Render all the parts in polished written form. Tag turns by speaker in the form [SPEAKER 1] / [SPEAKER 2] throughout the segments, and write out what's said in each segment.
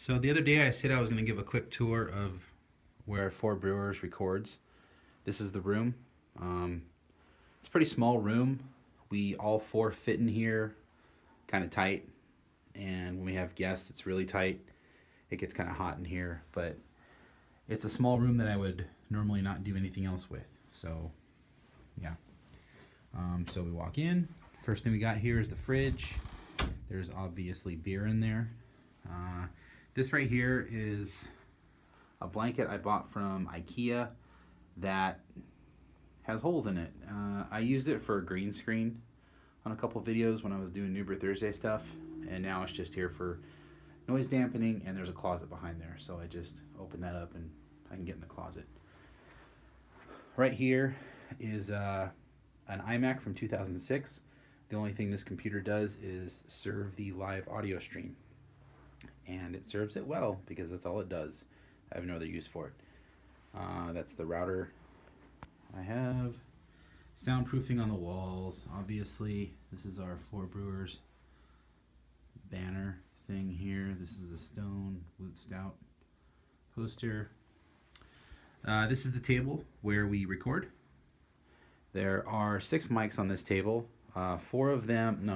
[SPEAKER 1] So the other day I said I was going to give a quick tour of where Four Brewers records. This is the room. Um, it's a pretty small room. We all four fit in here kind of tight. And when we have guests, it's really tight. It gets kind of hot in here. But it's a small room that I would normally not do anything else with. So, yeah. So we walk in. First thing we got here is the fridge. There's obviously beer in there. This right here is a blanket I bought from IKEA that has holes in it. I used it for a green screen on a couple videos when I was doing Noober Thursday stuff, and now it's just here for noise dampening, and there's a closet behind there, so I just open that up and I can get in the closet. Right here is an iMac from 2006. The only thing this computer does is serve the live audio stream. And it serves it well because that's all it does. I have no other use for it. That's the router I have. Soundproofing on the walls. Obviously, this is our Four Brewers banner thing here. This is a Stone Woot Stout poster. This is the table where we record. There are 6 mics on this table. 3 of them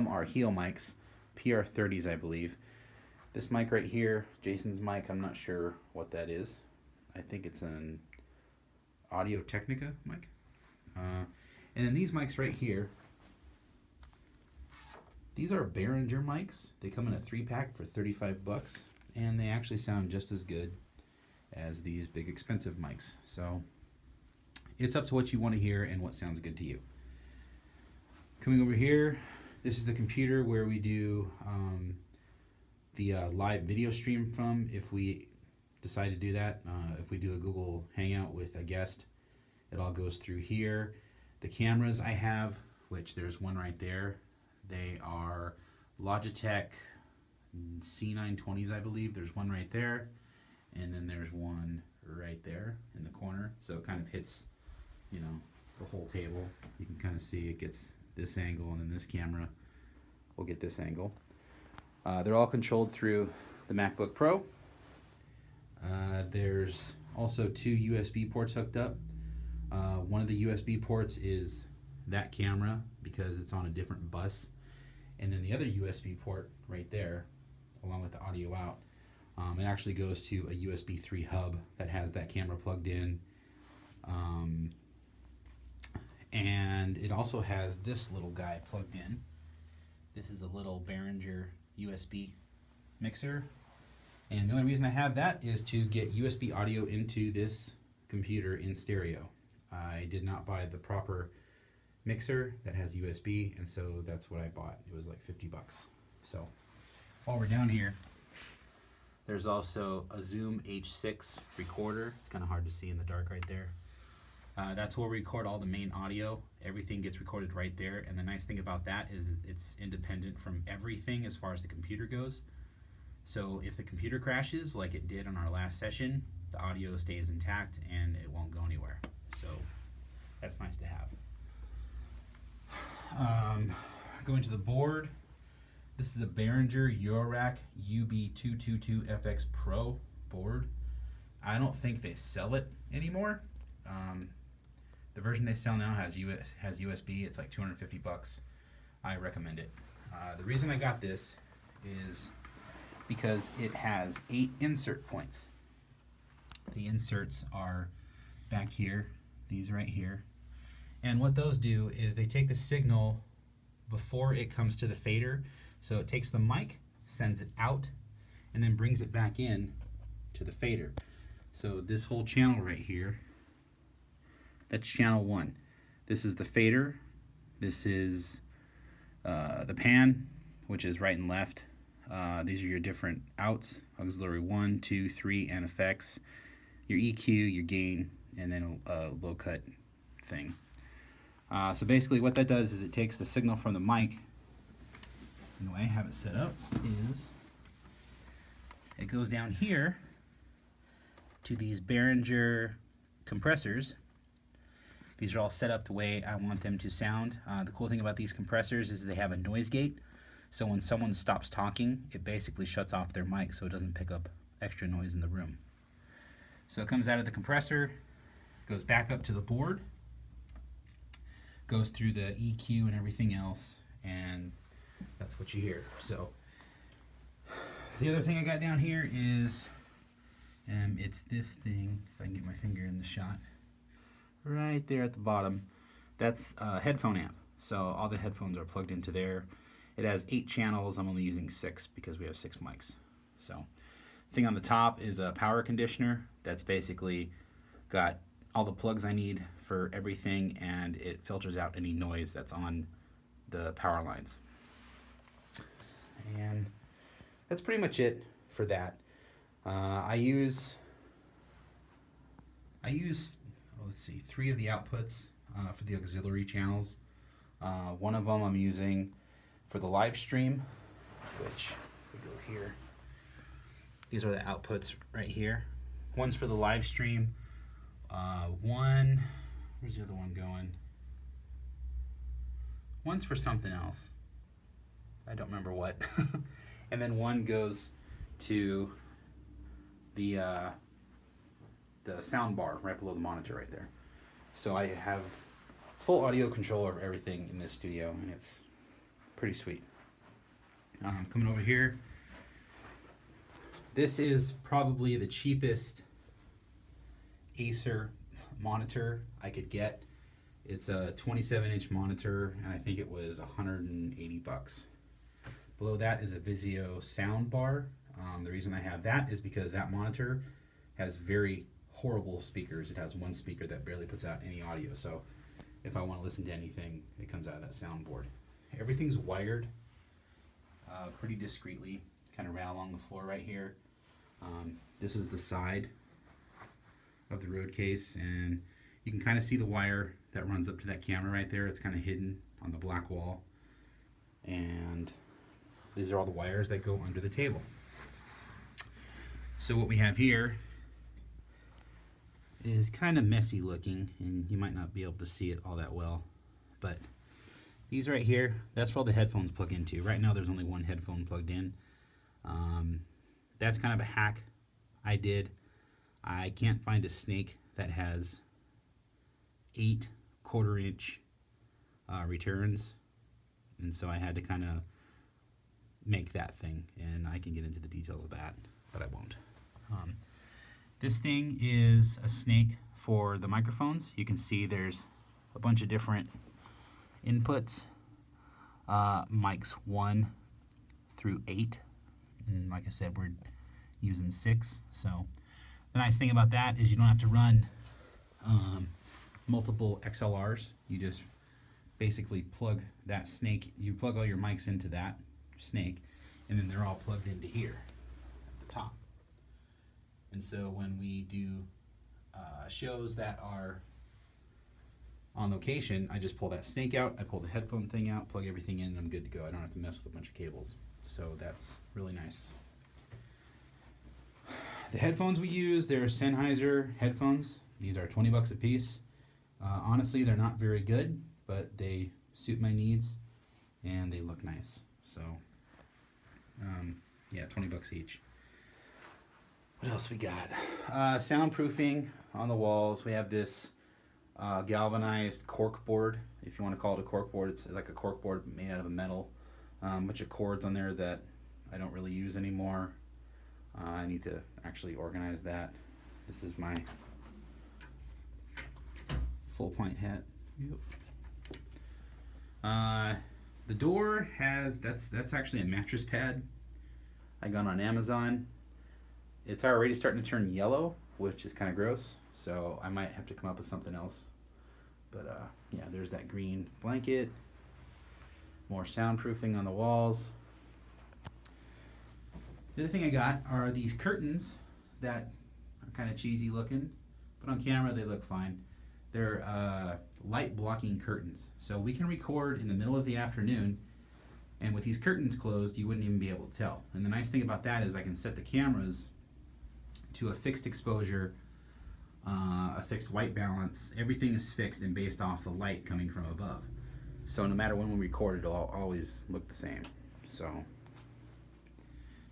[SPEAKER 1] are heel mics, PR30s, I believe. This mic right here, Jason's mic, I'm not sure what that is. I think it's an Audio Technica mic. And then these mics right here, these are Behringer mics. They come in a 3-pack for $35, and they actually sound just as good as these big expensive mics. So it's up to what you want to hear and what sounds good to you. Coming over here, this is the computer where we do the live video stream from, if we decide to do that. If we do a Google Hangout with a guest, it all goes through here. The cameras I have, which there's one right there, they are Logitech C920s, I believe. There's one right there, and then there's one right there in the corner, so it kind of hits, the whole table. You can kind of see it gets this angle, and then this camera will get this angle. They're all controlled through the MacBook Pro. There's also 2 USB ports hooked up. One of the USB ports is that camera because it's on a different bus. And then the other USB port right there, along with the audio out, it actually goes to a USB 3 hub that has that camera plugged in. And it also has this little guy plugged in. This is a little Behringer USB mixer, and the only reason I have that is to get USB audio into this computer in stereo. I did not buy the proper mixer that has USB, and so that's what I bought. It was like $50. So while we're down here, there's also a Zoom H6 recorder. It's kind of hard to see in the dark right there. That's where we record all the main audio. Everything gets recorded right there, and the nice thing about that is it's independent from everything as far as the computer goes. So if the computer crashes like it did on our last session, the audio stays intact and it won't go anywhere. So that's nice to have. Going to the board, this is a Behringer Eurorack UB222FX Pro board. I don't think they sell it anymore. The version they sell now has USB. It's like $250. I recommend it. The reason I got this is because it has 8 insert points. The inserts are back here, these right here. And what those do is they take the signal before it comes to the fader. So it takes the mic, sends it out, and then brings it back in to the fader. So this whole channel right here, that's channel 1. This is the fader. This is the pan, which is right and left. These are your different outs: auxiliary 1, 2, 3, and effects. Your EQ, your gain, and then a low cut thing. So basically what that does is it takes the signal from the mic, and the way I have it set up is it goes down here to these Behringer compressors. These are all set up the way I want them to sound. The cool thing about these compressors is they have a noise gate. So when someone stops talking, it basically shuts off their mic so it doesn't pick up extra noise in the room. So it comes out of the compressor, goes back up to the board, goes through the EQ and everything else, and that's what you hear. So the other thing I got down here is it's this thing, if I can get my finger in the shot, right there at the bottom. That's a headphone amp. So all the headphones are plugged into there. It has 8 channels. I'm only using 6 because we have 6 mics. So thing on the top is a power conditioner that's basically got all the plugs I need for everything, and it filters out any noise that's on the power lines. And that's pretty much it for that. I use let's see, 3 of the outputs for the auxiliary channels. One of them I'm using for the live stream, which, if we go here, these are the outputs right here. One's for the live stream. Where's the other one going? One's for something else. I don't remember what. And then one goes to the sound bar right below the monitor right there. So I have full audio control over everything in this studio, and it's pretty sweet. Coming over here, this is probably the cheapest Acer monitor I could get. It's a 27-inch monitor, and I think it was $180. Below that is a Vizio sound bar. The reason I have that is because that monitor has very horrible speakers. It has one speaker that barely puts out any audio, so if I want to listen to anything, it comes out of that soundboard. Everything's wired pretty discreetly, kind of ran along the floor right here. This is the side of the road case, and you can kind of see the wire that runs up to that camera right there. It's kind of hidden on the black wall, and these are all the wires that go under the table. So what we have here is kind of messy looking, and you might not be able to see it all that well, but these right here, that's where all the headphones plug into. Right now there's only one headphone plugged in. That's kind of a hack I did. I can't find a snake that has 8 1/4-inch returns, and so I had to kind of make that thing, and I can get into the details of that, but I won't. This thing is a snake for the microphones. You can see there's a bunch of different inputs, mics 1 through 8, and like I said, we're using 6. So the nice thing about that is you don't have to run multiple XLRs. You just basically plug that snake, you plug all your mics into that snake, and then they're all plugged into here at the top. And so when we do shows that are on location, I just pull that snake out, I pull the headphone thing out, plug everything in, and I'm good to go. I don't have to mess with a bunch of cables. So that's really nice. The headphones we use, they're Sennheiser headphones. These are $20 a piece. Honestly, they're not very good, but they suit my needs and they look nice. So yeah, $20 each. What else we got? Soundproofing on the walls. We have this galvanized cork board, if you want to call it a cork board. It's like a cork board made out of a metal. Bunch of cords on there that I don't really use anymore. I need to actually organize that. This is my full pint hat. Yep. The door has, that's actually a mattress pad I got on Amazon. It's already starting to turn yellow, which is kind of gross, so I might have to come up with something else. But yeah, there's that green blanket. More soundproofing on the walls. The other thing I got are these curtains that are kind of cheesy looking, but on camera they look fine. They're light blocking curtains, so we can record in the middle of the afternoon, and with these curtains closed you wouldn't even be able to tell. And the nice thing about that is I can set the cameras to a fixed exposure, a fixed white balance. Everything is fixed and based off the light coming from above, so no matter when we record, it'll always look the same. So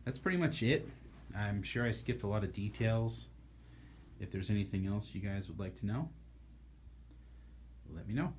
[SPEAKER 1] that's pretty much it. I'm sure I skipped a lot of details. If there's anything else you guys would like to know, let me know.